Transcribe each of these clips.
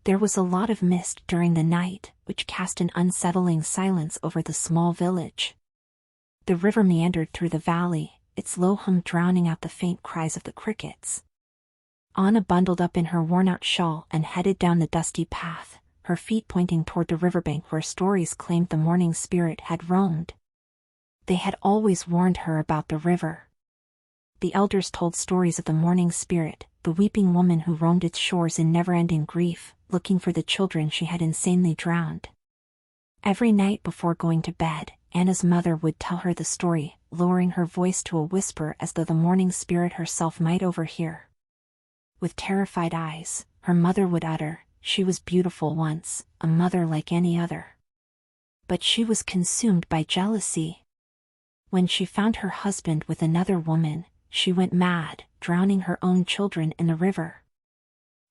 There was a lot of mist during the night, which cast an unsettling silence over the small village. The river meandered through the valley, its low hum drowning out the faint cries of the crickets. Anna bundled up in her worn-out shawl and headed down the dusty path, her feet pointing toward the riverbank where stories claimed the Mourning Spirit had roamed. They had always warned her about the river. The elders told stories of the Mourning Spirit, the weeping woman who roamed its shores in never-ending grief, looking for the children she had insanely drowned. Every night before going to bed, Anna's mother would tell her the story, lowering her voice to a whisper as though the Mourning Spirit herself might overhear. With terrified eyes, her mother would utter, "She was beautiful once, a mother like any other." But she was consumed by jealousy. When she found her husband with another woman, she went mad, drowning her own children in the river.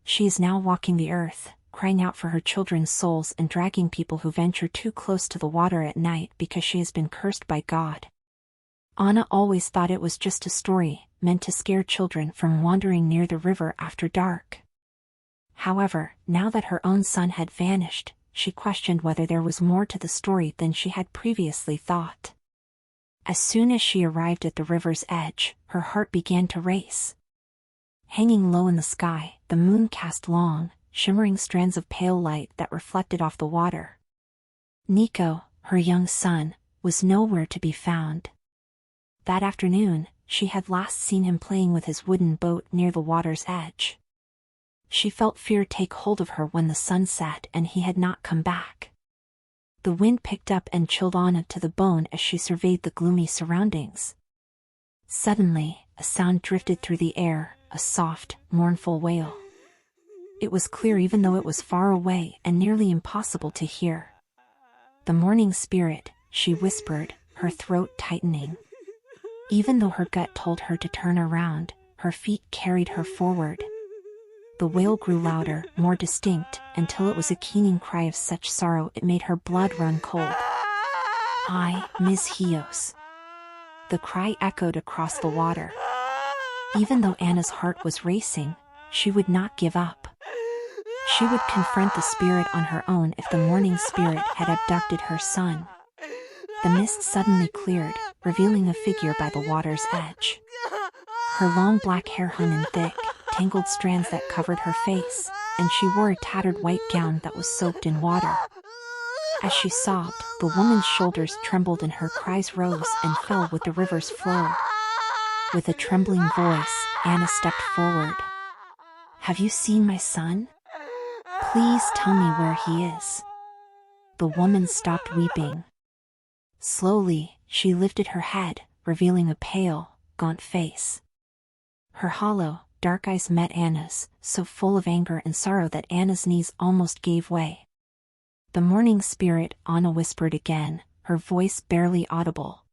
She is now walking the earth, crying out for her children's souls and dragging people who venture too close to the water at night because she has been cursed by God. Anna always thought it was just a story, meant to scare children from wandering near the river after dark. However, now that her own son had vanished, she questioned whether there was more to the story than she had previously thought. As soon as she arrived at the river's edge, her heart began to race. Hanging low in the sky, the moon cast long, shimmering strands of pale light that reflected off the water. Nico, her young son, was nowhere to be found. That afternoon, she had last seen him playing with his wooden boat near the water's edge. She felt fear take hold of her when the sun set and he had not come back. The wind picked up and chilled Anna to the bone as she surveyed the gloomy surroundings. Suddenly, a sound drifted through the air, a soft, mournful wail. It was clear even though it was far away and nearly impossible to hear. "The Mourning Spirit," she whispered, her throat tightening. Even though her gut told her to turn around, her feet carried her forward. The wail grew louder, more distinct, until it was a keening cry of such sorrow it made her blood run cold. "I, Ms. Hijos." The cry echoed across the water. Even though Anna's heart was racing, she would not give up. She would confront the spirit on her own if the Mourning Spirit had abducted her son. The mist suddenly cleared, revealing a figure by the water's edge. Her long black hair hung in thick, tangled strands that covered her face, and she wore a tattered white gown that was soaked in water. As she sobbed, the woman's shoulders trembled and her cries rose and fell with the river's flow. With a trembling voice, Anna stepped forward. "Have you seen my son? Please tell me where he is." The woman stopped weeping. Slowly, she lifted her head, revealing a pale, gaunt face. Her hollow, dark eyes met Anna's, so full of anger and sorrow that Anna's knees almost gave way. "The Mourning Spirit," Anna whispered again, her voice barely audible.